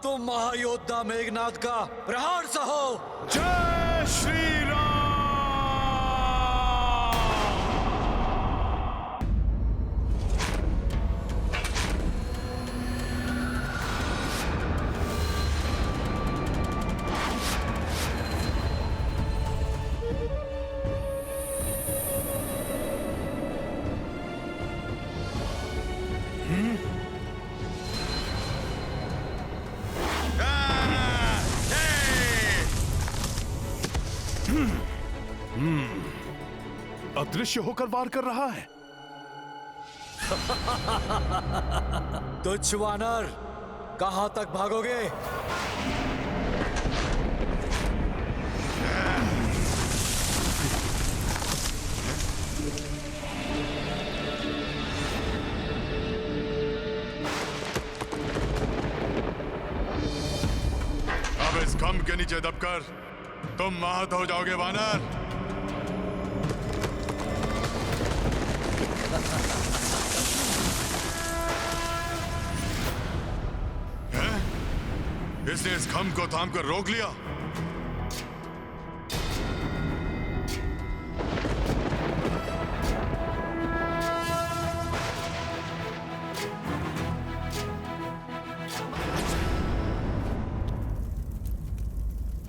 तुम महायोद्धा मेघनाद का प्रहार सहो। जय श्री राम। अदृश्य होकर वार कर रहा है। तुच्छ वानर, कहां तक भागोगे? अब इस खंभ के नीचे दबकर तुम आहत हो जाओगे वानर। इसने इस खंभ को थाम कर रोक लिया।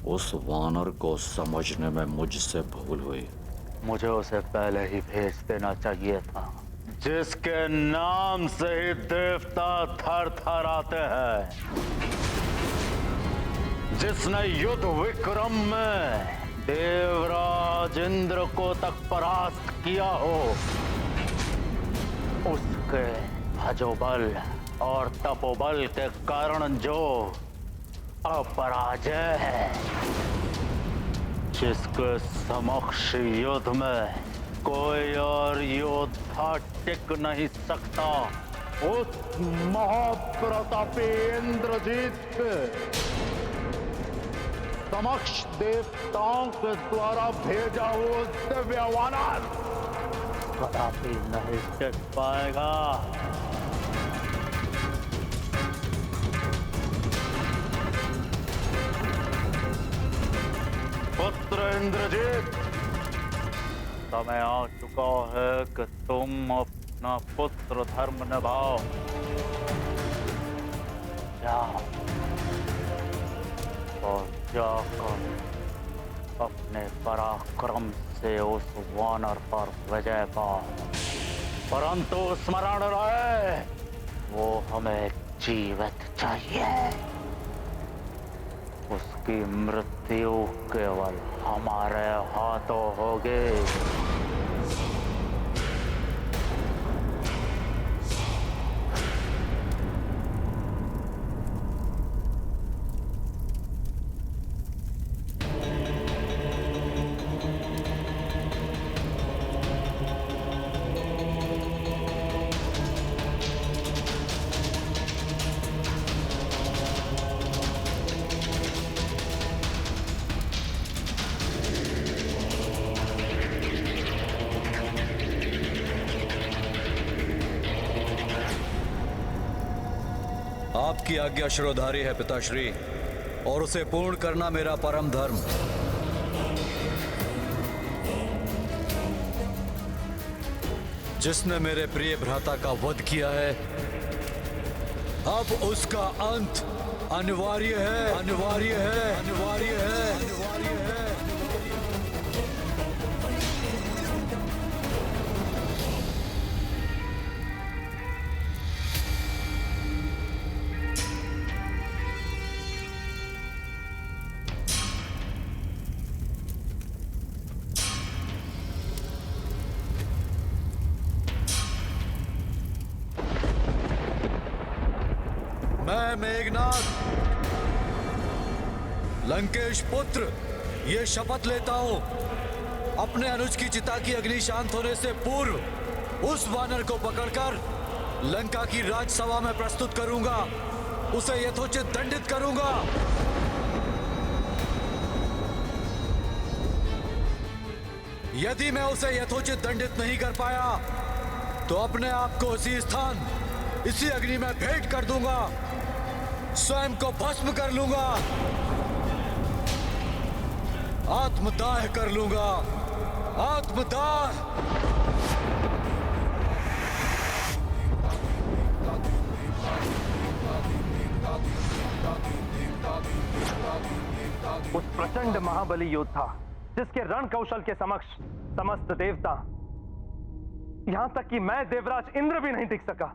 उस वानर को समझने में मुझसे भूल हुई। मुझे उसे पहले ही भेज देना चाहिए था, जिसके नाम से ही देवता थर थर आते हैं, जिसने युद्ध विक्रम में देवराज इंद्र को तक परास्त किया हो। उसके भजोबल और तपोबल के कारण जो अपराजय है, जिसके समक्ष युद्ध में कोई और योद्धा टिक नहीं सकता, उस महाप्रतापी इंद्रजीत के समक्ष देवताओं के द्वारा भेजा वो दिव्य वानर कदापि नहीं टिक पाएगा। पुत्र इंद्रजीत, समय आ चुका है कि तुम अपना पुत्र धर्म निभाओ। जाओ और जाकर अपने पराक्रम से उस वानर पर विजय पाओ, परंतु स्मरण रहे वो हमें जीवित चाहिए। उसकी मृत्यु केवल हमारे हाथों होगी। आपकी आज्ञा शिरोधारी है पिताश्री, और उसे पूर्ण करना मेरा परम धर्म। जिसने मेरे प्रिय भ्राता का वध किया है, अब उसका अंत अनिवार्य है, अनिवार्य है, अनिवार्य है, अनिवार्य है। मैं मेघनाद, लंकेश पुत्र, ये शपथ लेता हूं, अपने अनुज की चिता की अग्नि शांत होने से पूर्व उस वानर को पकड़कर लंका की राजसभा में प्रस्तुत करूंगा, उसे यथोचित दंडित करूंगा। यदि मैं उसे यथोचित दंडित नहीं कर पाया तो अपने आप को इसी स्थान, इसी अग्नि में भेंट कर दूंगा स्वयं को भस्म कर लूंगा, आत्मदाह कर लूंगा, आत्मदाह। उस प्रचंड महाबली योद्धा जिसके रण कौशल के समक्ष समस्त देवता, यहां तक कि मैं देवराज इंद्र भी नहीं टिक सका।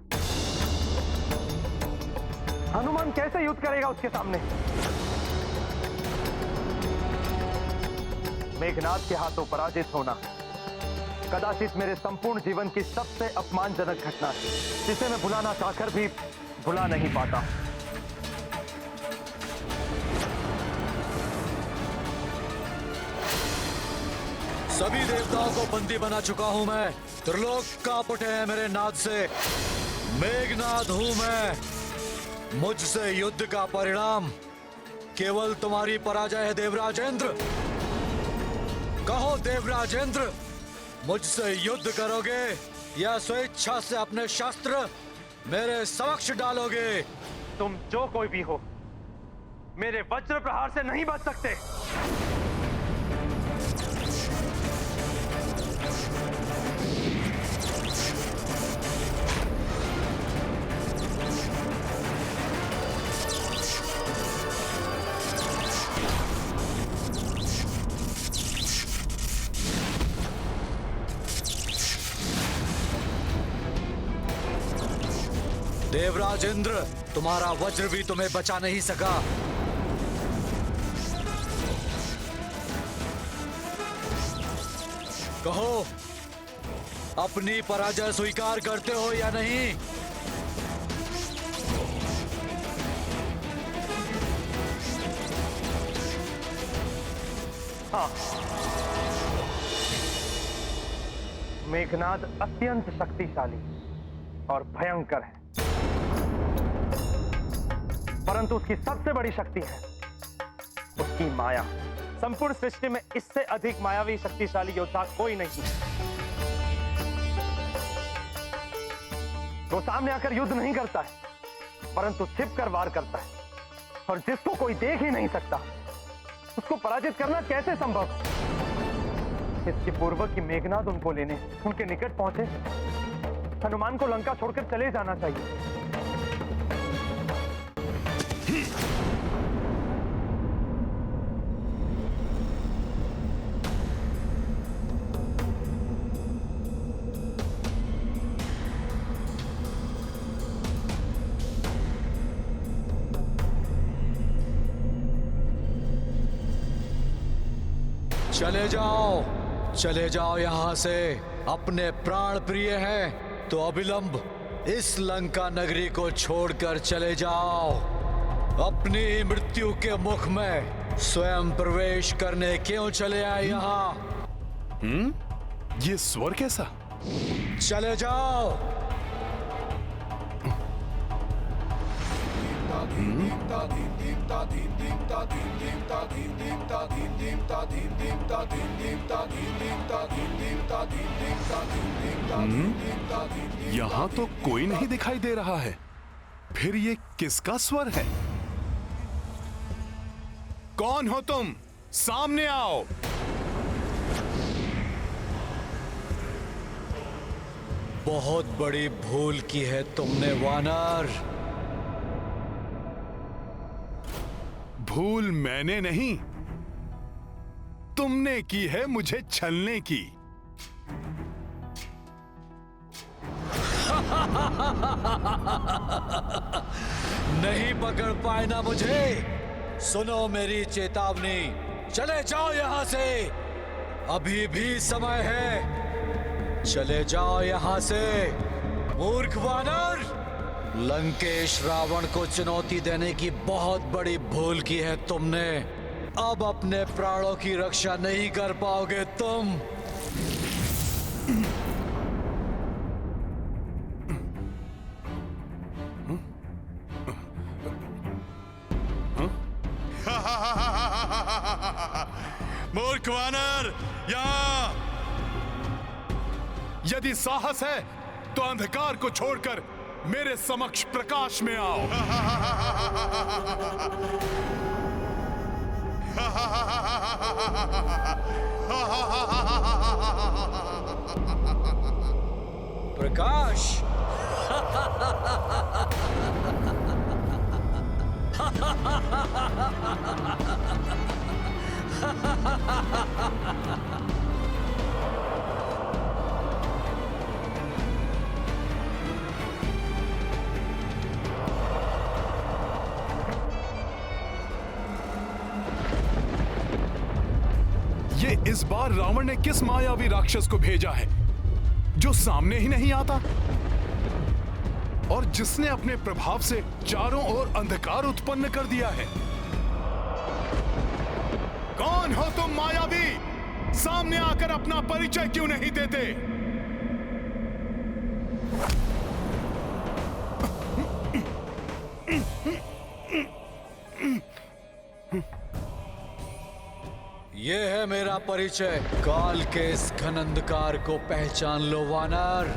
हनुमान कैसे युद्ध करेगा उसके सामने? मेघनाद के हाथों पराजित होना कदाचित मेरे संपूर्ण जीवन की सबसे अपमानजनक घटना है, जिसे मैं भुलाना चाहकर भी भुला नहीं पाता। सभी देवताओं को बंदी बना चुका हूं मैं। त्रिलोक कांप उठे हैं मेरे नाद से। मेघनाद हूं मैं। मुझसे युद्ध का परिणाम केवल तुम्हारी पराजय है देवराज इंद्र। कहो देवराज इंद्र, मुझसे युद्ध करोगे या स्वेच्छा से अपने शस्त्र मेरे समक्ष डालोगे? तुम जो कोई भी हो, मेरे वज्र प्रहार से नहीं बच सकते। देवराज इंद्र, तुम्हारा वज्र भी तुम्हें बचा नहीं सका। कहो, अपनी पराजय स्वीकार करते हो या नहीं? हाँ, मेघनाद अत्यंत शक्तिशाली और भयंकर है, परंतु उसकी सबसे बड़ी शक्ति है उसकी माया। संपूर्ण सृष्टि में इससे अधिक मायावी शक्तिशाली योद्धा कोई नहीं। वो सामने आकर युद्ध नहीं करता है, परंतु छिपकर वार करता है, और जिसको कोई देख ही नहीं सकता उसको पराजित करना कैसे संभव? इसके पूर्व कि मेघनाद उनको लेने उनके निकट पहुंचे, हनुमान को लंका छोड़कर चले जाना चाहिए। चले जाओ यहां से। अपने प्राण प्रिय हैं तो अविलंब इस लंका नगरी को छोड़कर चले जाओ। अपनी मृत्यु के मुख में स्वयं प्रवेश करने क्यों चले आए यहाँ? ये स्वर कैसा? चले जाओ। यहाँ तो कोई नहीं दिखाई दे रहा है, फिर ये किसका स्वर है? कौन हो तुम? सामने आओ। बहुत बड़ी भूल की है तुमने वानर। भूल मैंने नहीं, तुमने की है मुझे छलने की। नहीं पकड़ पाए ना मुझे। सुनो मेरी चेतावनी, चले जाओ यहां से। अभी भी समय है, चले जाओ यहां से। मूर्ख वानर, लंकेश रावण को चुनौती देने की बहुत बड़ी भूल की है तुमने। अब अपने प्राणों की रक्षा नहीं कर पाओगे तुम। मूर्ख वानर, यहाँ! यदि साहस है तो अंधकार को छोड़कर मेरे समक्ष प्रकाश में आओ। प्रकाश। ये इस बार रावण ने किस मायावी राक्षस को भेजा है जो सामने ही नहीं आता और जिसने अपने प्रभाव से चारों ओर अंधकार उत्पन्न कर दिया है? कौन हो तुम मायावी? सामने आकर अपना परिचय क्यों नहीं देते? ये है मेरा परिचय। काल के इस घन अंधकार को पहचान लो वानर।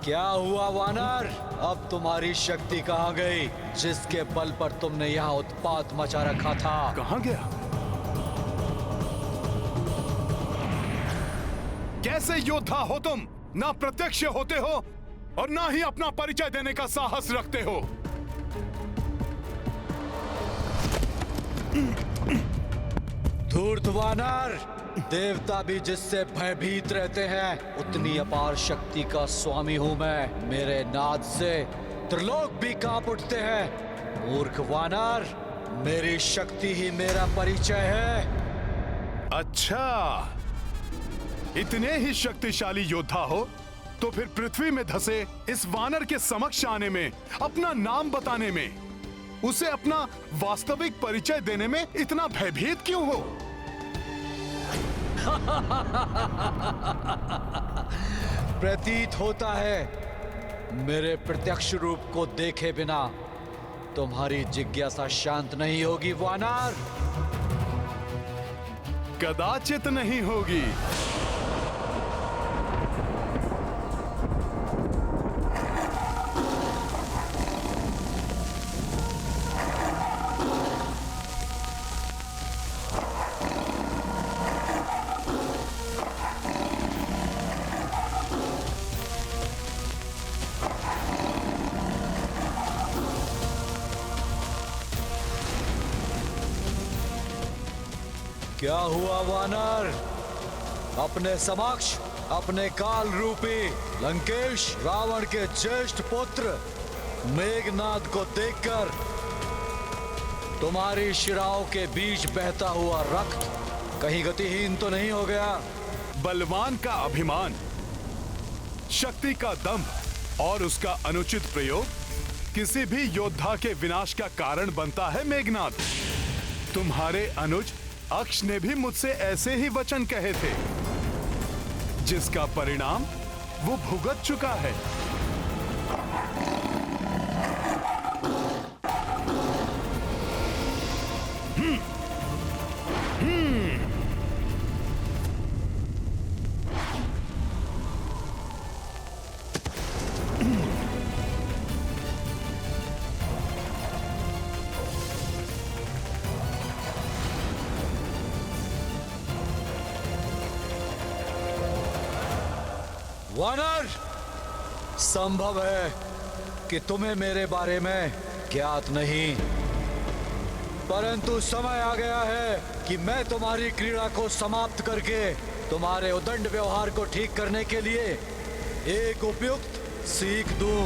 क्या हुआ वानर? अब तुम्हारी शक्ति कहाँ गई जिसके बल पर तुमने यहाँ उत्पात मचा रखा था? कहाँ गया? कैसे योद्धा हो तुम? ना प्रत्यक्ष होते हो और ना ही अपना परिचय देने का साहस रखते हो। धूर्त वानर, देवता भी जिससे भयभीत रहते हैं उतनी अपार शक्ति का स्वामी हूं मैं। मेरे नाद से त्रिलोक भी कांप उठते हैं। मूर्ख वानर, मेरी शक्ति ही मेरा परिचय है। अच्छा, इतने ही शक्तिशाली योद्धा हो तो फिर पृथ्वी में धसे इस वानर के समक्ष आने में, अपना नाम बताने में, उसे अपना वास्तविक परिचय देने में इतना भयभीत क्यों हो? प्रतीत होता है मेरे प्रत्यक्ष रूप को देखे बिना तुम्हारी जिज्ञासा शांत नहीं होगी वानर। कदाचित नहीं होगी। क्या हुआ वानर? अपने समक्ष अपने काल रूपी लंकेश रावण के ज्येष्ठ पुत्र मेघनाद को देखकर तुम्हारी शिराओं के बीच बहता हुआ रक्त कहीं गतिहीन तो नहीं हो गया? बलवान का अभिमान, शक्ति का दंभ और उसका अनुचित प्रयोग किसी भी योद्धा के विनाश का कारण बनता है मेघनाद। तुम्हारे अनुज अक्ष ने भी मुझसे ऐसे ही वचन कहे थे, जिसका परिणाम वो भुगत चुका है। वानर, संभव है कि तुम्हें मेरे बारे में ज्ञात नहीं, परंतु समय आ गया है कि मैं तुम्हारी क्रीड़ा को समाप्त करके तुम्हारे उदंड व्यवहार को ठीक करने के लिए एक उपयुक्त सीख दूं।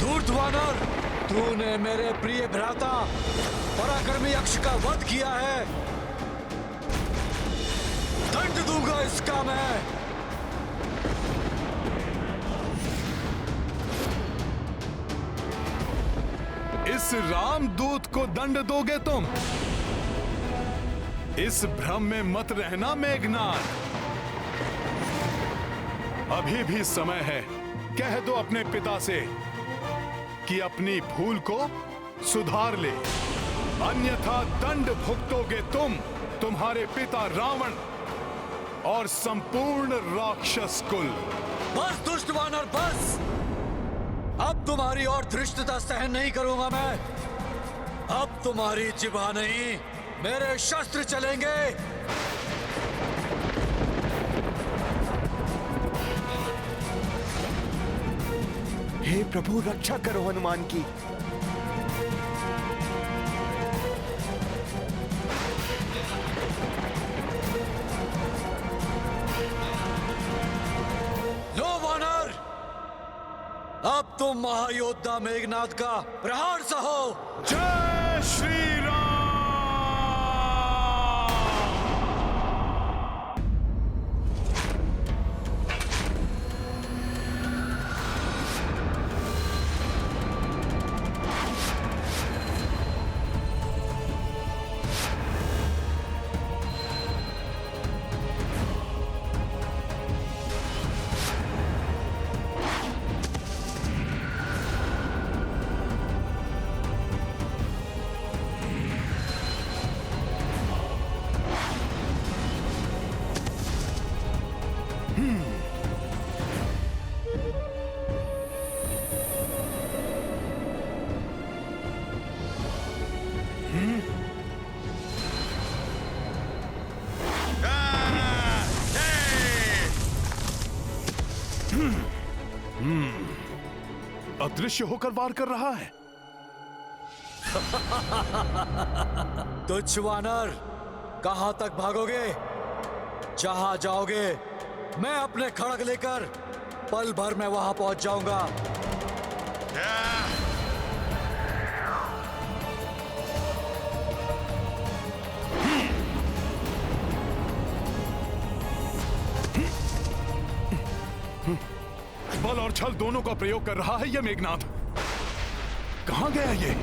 धूर्त वानर, तूने मेरे प्रिय भ्राता पराक्रमी यक्ष का वध किया है। दंड दूंगा इसका मैं। इस रामदूत को दंड दोगे तुम? इस भ्रम में मत रहना मेघनाद। अभी भी समय है। कह दो अपने पिता से कि अपनी भूल को सुधार ले, अन्यथा दंड भुगतोगे तुम, तुम्हारे पिता रावण और संपूर्ण राक्षस कुल। बस दुष्ट वानर बस। अब तुम्हारी और धृष्टता सहन नहीं करूंगा मैं। अब तुम्हारी जिभा नहीं, मेरे शस्त्र चलेंगे। हे प्रभु, रक्षा करो हनुमान की। लो वानर, अब तुम महायोद्धा मेघनाद का प्रहार सहो। जय श्री राम। अदृश्य होकर वार कर रहा है। तुच्छ वानर, कहां तक भागोगे? जहां जाओगे मैं अपने खड़ग लेकर पल भर में वहां पहुंच जाऊंगा। बल और छल दोनों का प्रयोग कर रहा है यह मेघनाद। कहां गया ये?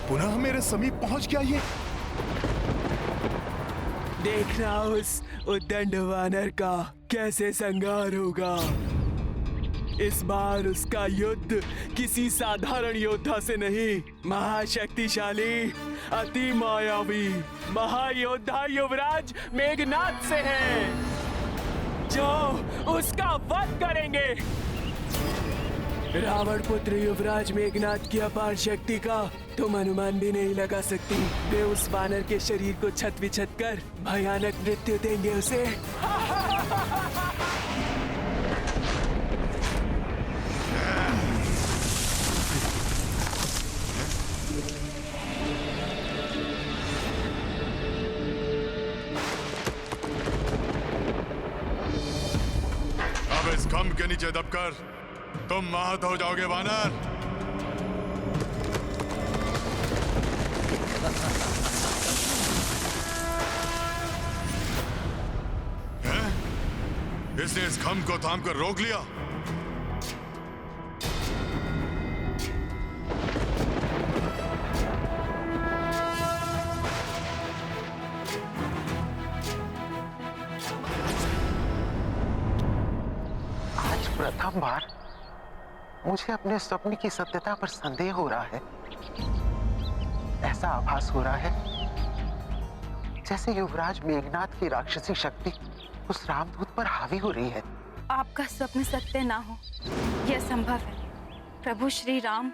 पुनः मेरे समीप पहुंच गया ये। देखना उस उद्दंड वानर का कैसे संहार होगा। इस बार उसका युद्ध किसी साधारण योद्धा से नहीं, महाशक्तिशाली, अति मायावी महायोद्धा युवराज मेघनाद से है, जो उसका वध करेंगे। रावण पुत्र युवराज मेघनाद की अपार शक्ति का तुम अनुमान भी नहीं लगा सकती। वे उस वानर के शरीर को छत विछत कर भयानक मृत्यु देंगे उसे। इस खंभ के नीचे दबकर तुम महत हो जाओगे वानर। हैं? इसने इस खंभ को थाम कर रोक लिया। प्रथम बार मुझे अपने स्वप्न की सत्यता पर संदेह हो रहा है। ऐसा आभास हो रहा है जैसे युवराज मेघनाद की राक्षसी शक्ति उस रामदूत पर हावी हो रही है। आपका स्वप्न सत्य ना हो यह संभव है। प्रभु श्री राम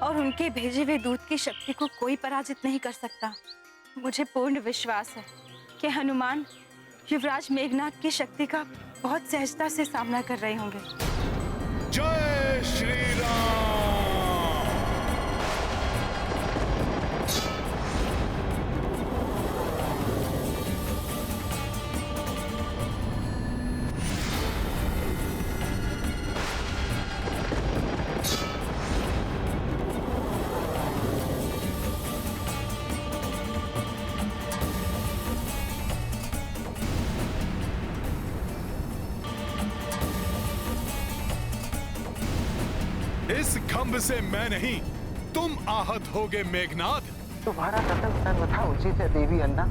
और उनके भेजे हुए दूत की शक्ति को कोई पराजित नहीं कर सकता। मुझे पूर्ण विश्वास है कि हनुमान युवराज मेघनाद की शक्ति का बहुत सहजता से सामना कर रहे होंगे। जय श्री राम। इस खंभ से मैं नहीं, तुम आहत होगे मेघनाद। तुम्हारा कथन सर्वथा उचित है देवी अन्ना।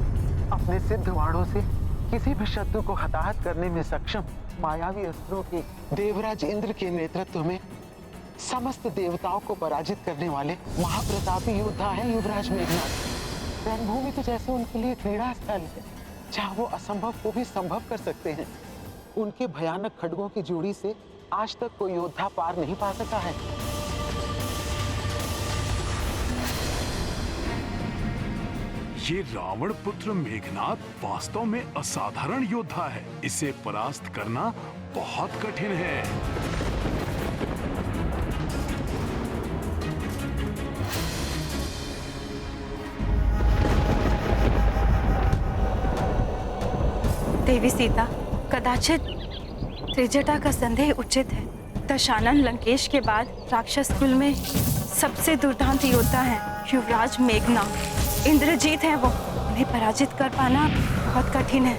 अपने सिद्ध वाणों से किसी भी शत्रु को हताहत करने में सक्षम मायावी अस्त्रों के देवराज इंद्र के नेतृत्व में समस्त देवताओं को पराजित करने वाले महाप्रतापी योद्धा हैं युवराज मेघनाद। रणभूमि तो जैसे उनके लिए क्रीड़ा स्थल है, जहाँ वो असंभव को भी संभव कर सकते हैं। उनके भयानक खड्गों की जोड़ी से आज तक कोई योद्धा पार नहीं पा सका है। ये रावण पुत्र मेघनाद वास्तव में असाधारण योद्धा है। इसे परास्त करना बहुत कठिन है। देवी सीता, कदाचित त्रिजटा का संदेह उचित है। दशानन लंकेश के बाद राक्षस कुल में सबसे दुर्दांत योद्धा है युवराज मेघनाद। इंद्रजीत है वो, उन्हें पराजित कर पाना बहुत कठिन है।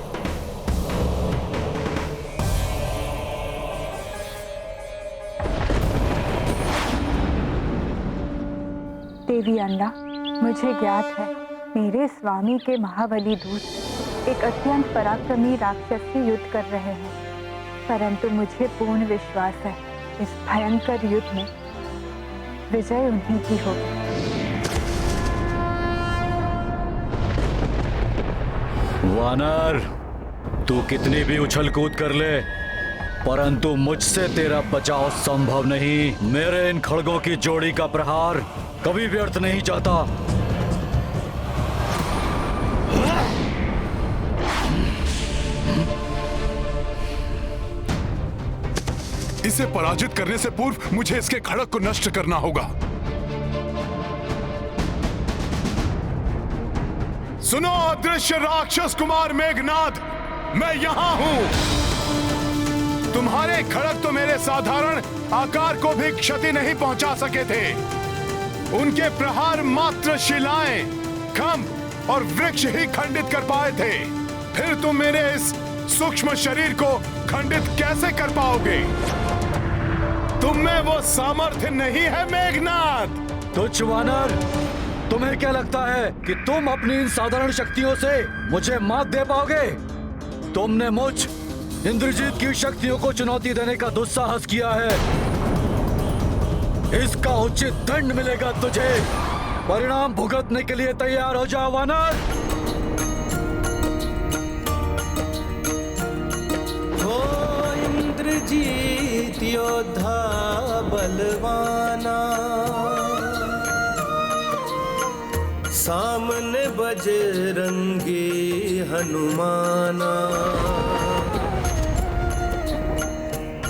देवी अन्ना, मुझे ज्ञात है मेरे स्वामी के महाबली दूत एक अत्यंत पराक्रमी राक्षस से युद्ध कर रहे हैं, परंतु मुझे पूर्ण विश्वास है इस भयंकर युद्ध में विजय उन्हीं की होगी। वानर, तू कितनी भी उछल कूद कर ले, परंतु मुझसे तेरा बचाव संभव नहीं। मेरे इन खड़गों की जोड़ी का प्रहार कभी व्यर्थ नहीं जाता। इसे पराजित करने से पूर्व मुझे इसके खड़ग को नष्ट करना होगा। सुनो अदृश्य राक्षस कुमार मेघनाद, मैं यहां हूं। तुम्हारे खड़ग तो मेरे साधारण आकार को भी क्षति नहीं पहुंचा सके थे। उनके प्रहार मात्र शिलाएं, खंभ और वृक्ष ही खंडित कर पाए थे। फिर तुम मेरे इस सूक्ष्म शरीर को खंडित कैसे कर पाओगे? तुम में वो सामर्थ्य नहीं है मेघनाद। तुच्छ वानर, तुम्हें क्या लगता है कि तुम अपनी इन साधारण शक्तियों से मुझे मात दे पाओगे? तुमने मुझ इंद्रजीत की शक्तियों को चुनौती देने का दुस्साहस किया है। इसका उचित दंड मिलेगा तुझे। परिणाम भुगतने के लिए तैयार हो जाओ वानर। इंद्रजीत योद्धा बलवाना, सामने बजरंगी हनुमाना,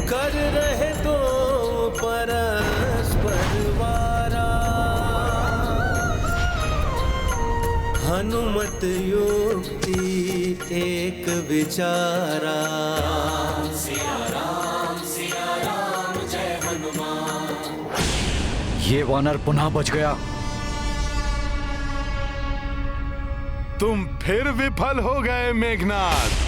कर रहे तो परस्पर वारा, हनुमत युक्ति एक विचारा। ये वानर पुनः बच गया। तुम फिर विफल हो गए मेघनाद।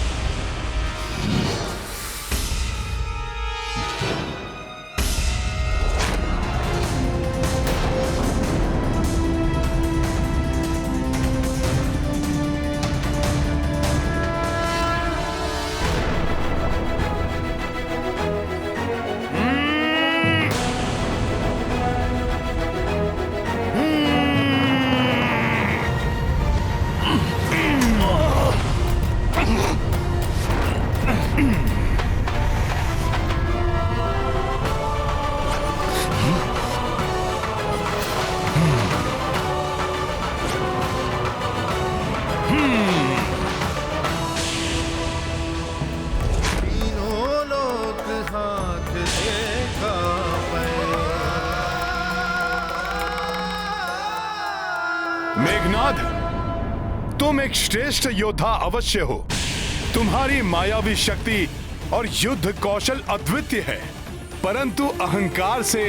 मेघनाद, तुम एक श्रेष्ठ योद्धा अवश्य हो। तुम्हारी मायावी शक्ति और युद्ध कौशल अद्वितीय है, परंतु अहंकार से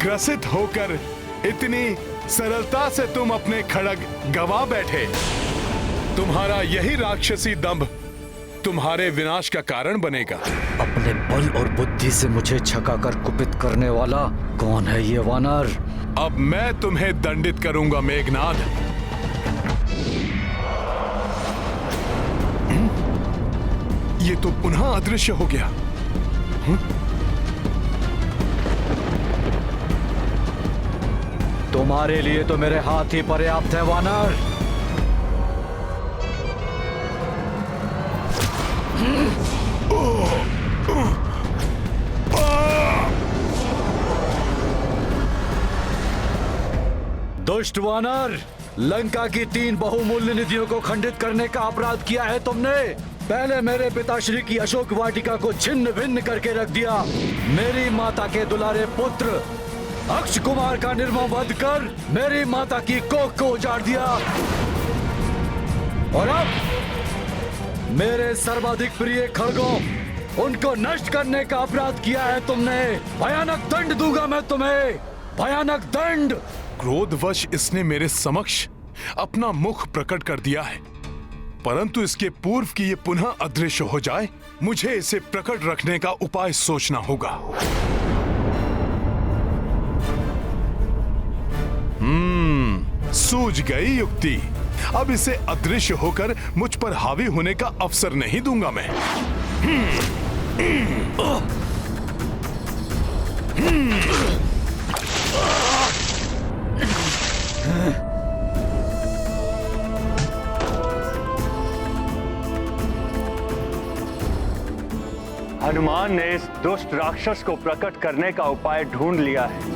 ग्रसित होकर इतनी सरलता से तुम अपने खड़ग गवा बैठे। तुम्हारा यही राक्षसी दंभ तुम्हारे विनाश का कारण बनेगा। अपने अपने बल और बुद्धि से मुझे छकाकर कुपित करने वाला कौन है ये वानर? अब मैं तुम्हें दंडित करूंगा मेघनाद। ये तो पुनः अदृश्य हो गया। तुम्हारे लिए तो मेरे हाथ ही पर्याप्त है वानर। दुष्ट वानर, लंका की 3 बहुमूल्य निधियों को खंडित करने का अपराध किया है तुमने। पहले मेरे पिताश्री की अशोक वाटिका को छिन्न भिन्न करके रख दिया, मेरी माता के दुलारे पुत्र अक्ष कुमार का निर्मम वध कर मेरी माता की कोख को उजाड़ दिया, और अब मेरे सर्वाधिक प्रिय खड़गों उनको नष्ट करने का अपराध किया है तुमने। भयानक दंड दूंगा मैं तुम्हें, भयानक दंड। क्रोधवश इसने मेरे समक्ष अपना मुख प्रकट कर दिया है, परंतु इसके पूर्व कि ये पुनः अदृश्य हो जाए, मुझे इसे प्रकट रखने का उपाय सोचना होगा। सूझ गई युक्ति। अब इसे अदृश्य होकर मुझ पर हावी होने का अवसर नहीं दूंगा मैं। हनुमान ने इस दुष्ट राक्षस को प्रकट करने का उपाय ढूंढ लिया है।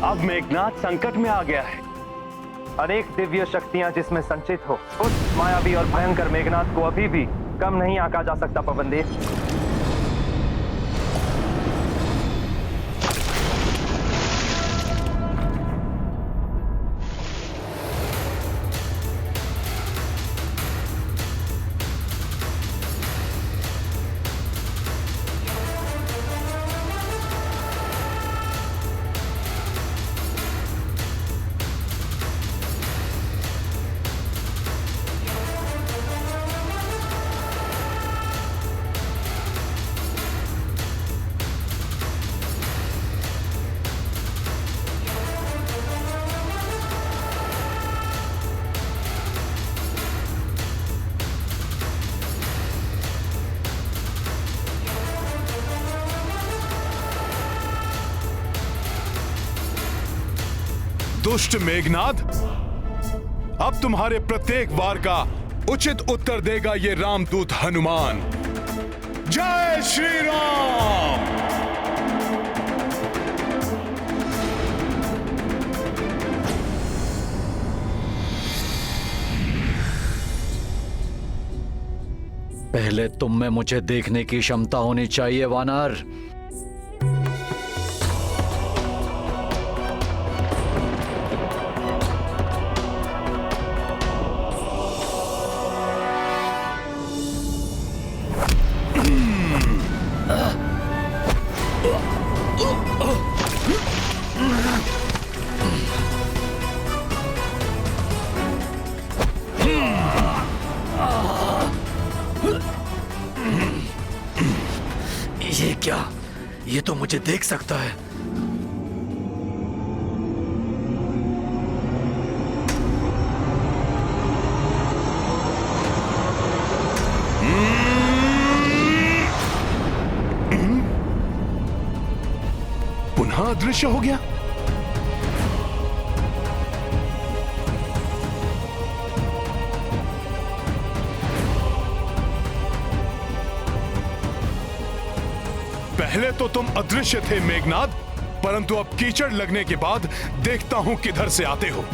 अब मेघनाद संकट में आ गया है। अनेक दिव्य शक्तियां जिसमें संचित हो, उस मायावी और भयंकर मेघनाद को अभी भी कम नहीं आंका जा सकता पवनदेव। दुष्ट मेघनाद, अब तुम्हारे प्रत्येक वार का उचित उत्तर देगा ये रामदूत हनुमान। जय श्री राम। पहले तुम में मुझे देखने की क्षमता होनी चाहिए वानर। ये क्या? ये तो मुझे देख सकता है। पुनः अदृश्य हो गया। पहले तो तुम अदृश्य थे मेघनाद, परंतु अब कीचड़ लगने के बाद देखता हूं किधर से आते हो।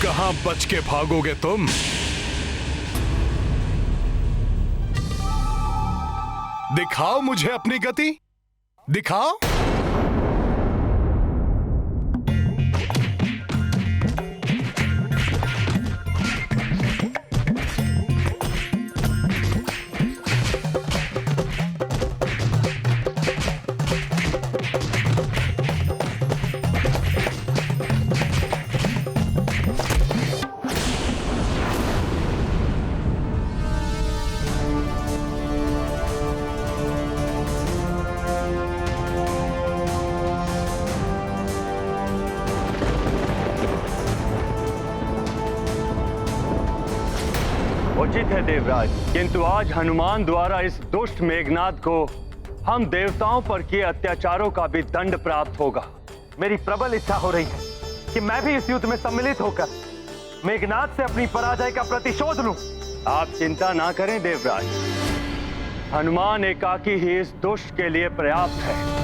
कहां बच के भागोगे तुम? दिखाओ मुझे अपनी गति, दिखाओ। उचित है देवराज, किंतु आज हनुमान द्वारा इस दुष्ट मेघनाद को हम देवताओं पर किए अत्याचारों का भी दंड प्राप्त होगा। मेरी प्रबल इच्छा हो रही है कि मैं भी इस युद्ध में सम्मिलित होकर मेघनाद से अपनी पराजय का प्रतिशोध लूं। आप चिंता ना करें देवराज, हनुमान एकाकी ही इस दुष्ट के लिए पर्याप्त है।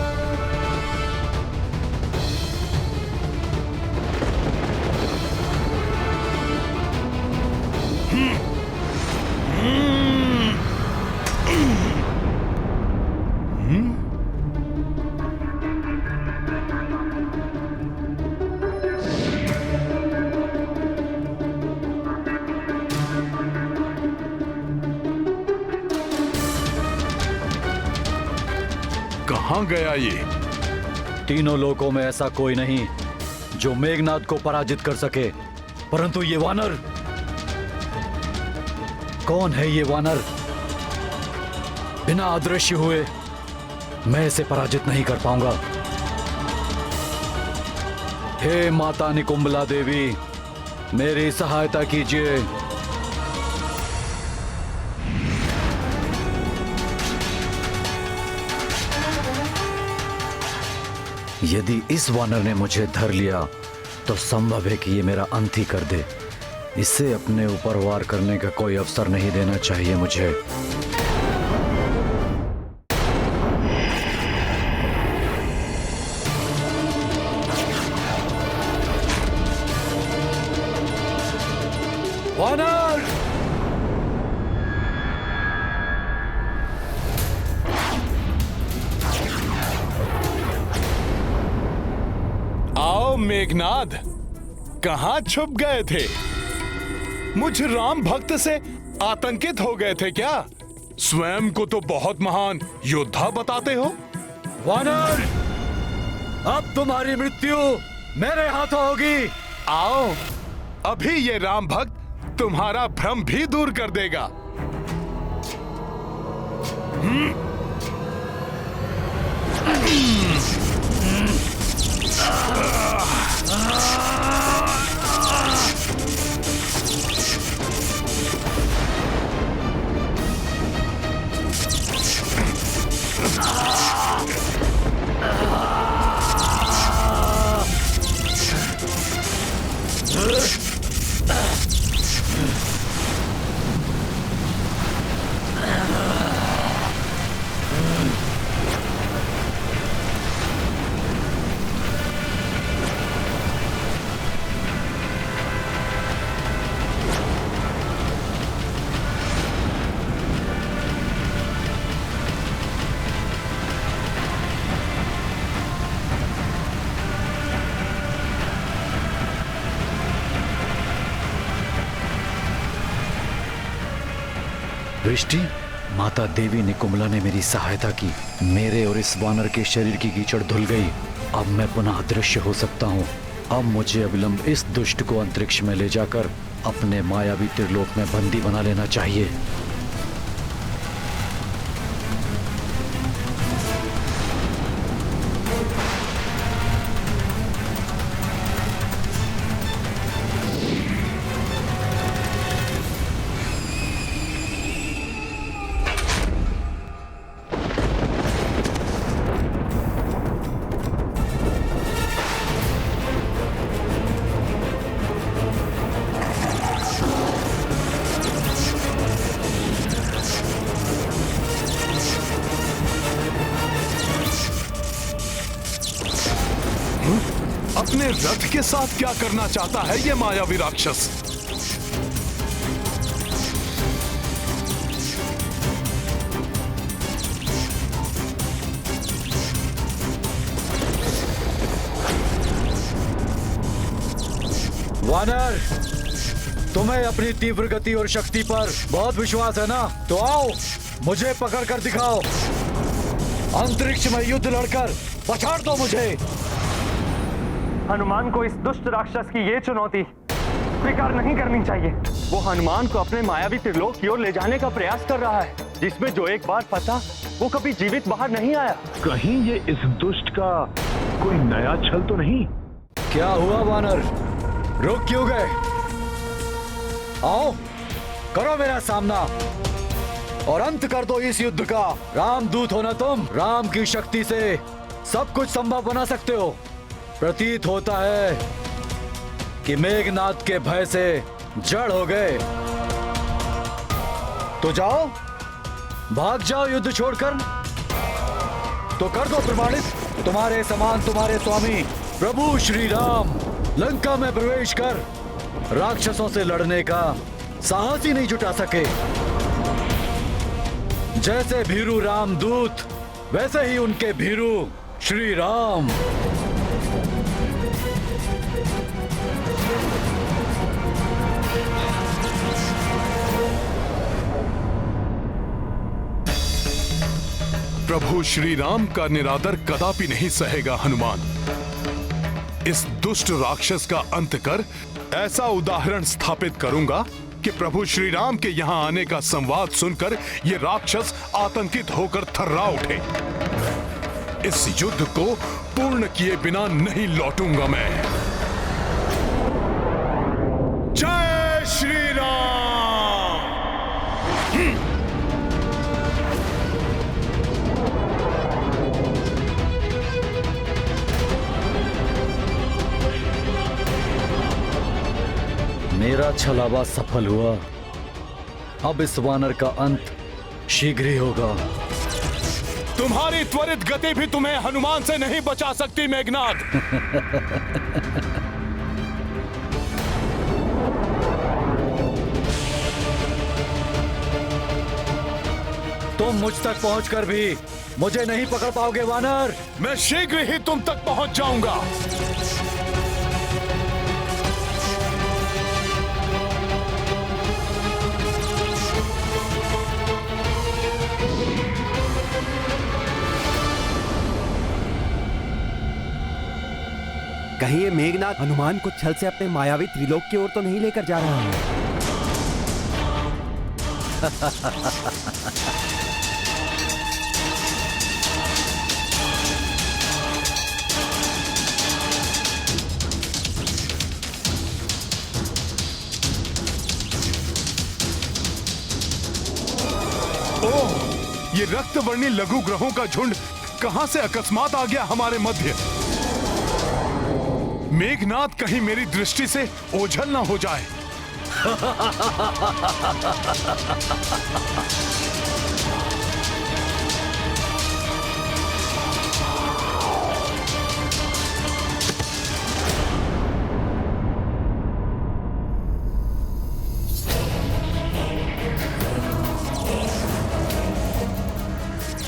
कहां गया ये? तीनों लोकों में ऐसा कोई नहीं जो मेघनाद को पराजित कर सके, परंतु ये वानर, कौन है ये वानर? बिना अदृश्य हुए मैं इसे पराजित नहीं कर पाऊंगा। हे माता निकुंबला देवी, मेरी सहायता कीजिए। यदि इस वानर ने मुझे धर लिया तो संभव है कि ये मेरा अंत ही कर दे। इसे अपने ऊपर वार करने का कोई अवसर नहीं देना चाहिए मुझे। वानर! आओ मेघनाद, कहां छुप गए थे? मुझ राम भक्त से आतंकित हो गए थे क्या? स्वयं को तो बहुत महान योद्धा बताते हो। वानर, अब तुम्हारी मृत्यु मेरे हाथों होगी। आओ, अभी ये राम भक्त तुम्हारा भ्रम भी दूर कर देगा। दृष्टि, माता देवी निकुंबला ने मेरी सहायता की। मेरे और इस वानर के शरीर की कीचड़ धुल गई। अब मैं पुनः अदृश्य हो सकता हूँ। अब मुझे अविलंब इस दुष्ट को अंतरिक्ष में ले जाकर अपने मायावी त्रिलोक में बंदी बना लेना चाहिए। अपने रथ के साथ क्या करना चाहता है ये मायावी राक्षस? वानर, तुम्हें अपनी तीव्र गति और शक्ति पर बहुत विश्वास है ना? तो आओ, मुझे पकड़ कर दिखाओ। अंतरिक्ष में युद्ध लड़कर पछाड़ दो मुझे। हनुमान को इस दुष्ट राक्षस की ये चुनौती स्वीकार नहीं करनी चाहिए। वो हनुमान को अपने मायावी त्रिलोक की ओर ले जाने का प्रयास कर रहा है, जिसमें जो एक बार फंसा वो कभी जीवित बाहर नहीं आया। कहीं ये इस दुष्ट का कोई नया छल तो नहीं? क्या हुआ वानर, रुक क्यों गए? आओ, करो मेरा सामना और अंत कर दो इस युद्ध का। रामदूत हो ना तुम, राम की शक्ति से सब कुछ संभव बना सकते हो। प्रतीत होता है कि मेघनाद के भय से जड़ हो गए। तो जाओ, भाग जाओ युद्ध छोड़कर। तो कर दो प्रमाणित, तुम्हारे समान तुम्हारे स्वामी प्रभु श्री राम लंका में प्रवेश कर राक्षसों से लड़ने का साहस ही नहीं जुटा सके। जैसे भीरू रामदूत, वैसे ही उनके भीरू श्री राम। प्रभु श्री राम का निरादर कदापि नहीं सहेगा हनुमान। इस दुष्ट राक्षस का अंत कर ऐसा उदाहरण स्थापित करूंगा कि प्रभु श्री राम के यहां आने का संवाद सुनकर ये राक्षस आतंकित होकर थर्रा उठे। इस युद्ध को पूर्ण किए बिना नहीं लौटूंगा मैं। जय श्री राम। मेरा छलावा सफल हुआ। अब इस वानर का अंत शीघ्र ही होगा। तुम्हारी त्वरित गति भी तुम्हें हनुमान से नहीं बचा सकती मेघनाद। तुम मुझ तक पहुंचकर भी मुझे नहीं पकड़ पाओगे वानर। मैं शीघ्र ही तुम तक पहुंच जाऊंगा। कहीं ये मेघनाद हनुमान को छल से अपने मायावी त्रिलोक की ओर तो नहीं लेकर जा रहा है? ओह, ये रक्तवर्णी लघु ग्रहों का झुंड कहां से अकस्मात आ गया हमारे मध्य? मेघनाद कहीं मेरी दृष्टि से ओझल ना हो जाए।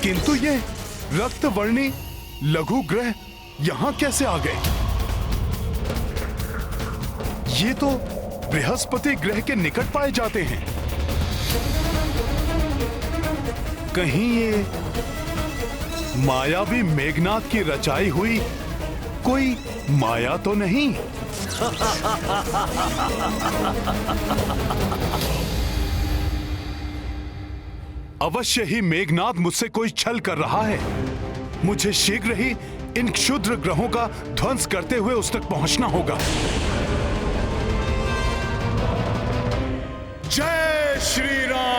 किंतु ये रक्तवर्णी लघु ग्रह यहां कैसे आ गए? ये तो बृहस्पति ग्रह के निकट पाए जाते हैं। कहीं ये मायावी मेघनाद की रचाई हुई कोई माया तो नहीं? अवश्य ही मेघनाद मुझसे कोई छल कर रहा है। मुझे शीघ्र ही इन क्षुद्र ग्रहों का ध्वंस करते हुए उस तक पहुंचना होगा। जय श्री राम।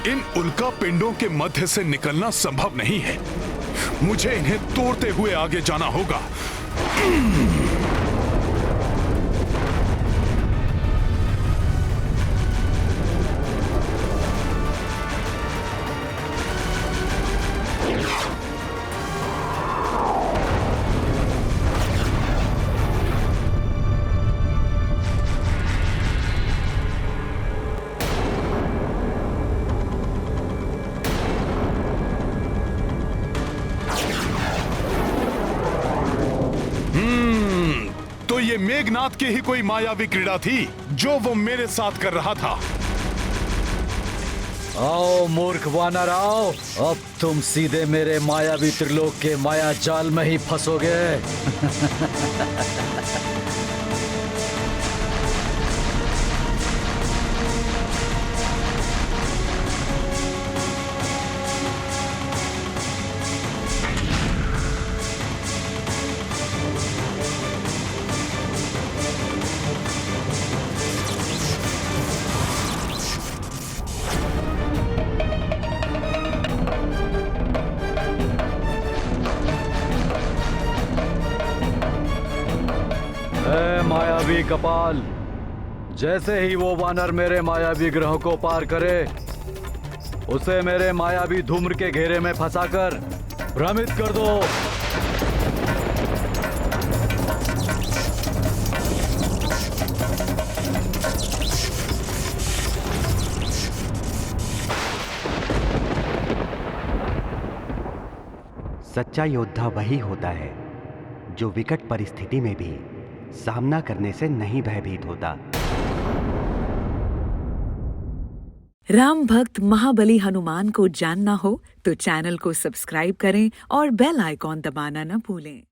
इन उल्का पिंडों के मध्य से निकलना संभव नहीं है। मुझे इन्हें तोड़ते हुए आगे जाना होगा। तो ये मेघनाद की ही कोई मायावी क्रीड़ा थी जो वो मेरे साथ कर रहा था। आओ मूर्ख वानर आओ, अब तुम सीधे मेरे मायावी त्रिलोक के माया जाल में ही फंसोगे। मायावी कपाल, जैसे ही वो वानर मेरे मायावी ग्रहों को पार करे, उसे मेरे मायावी धूम्र के घेरे में फंसाकर भ्रमित कर दो। सच्चा योद्धा वही होता है जो विकट परिस्थिति में भी सामना करने से नहीं भयभीत होता। राम भक्त महाबली हनुमान को जानना हो तो चैनल को सब्सक्राइब करें और बेल आइकॉन दबाना न भूलें।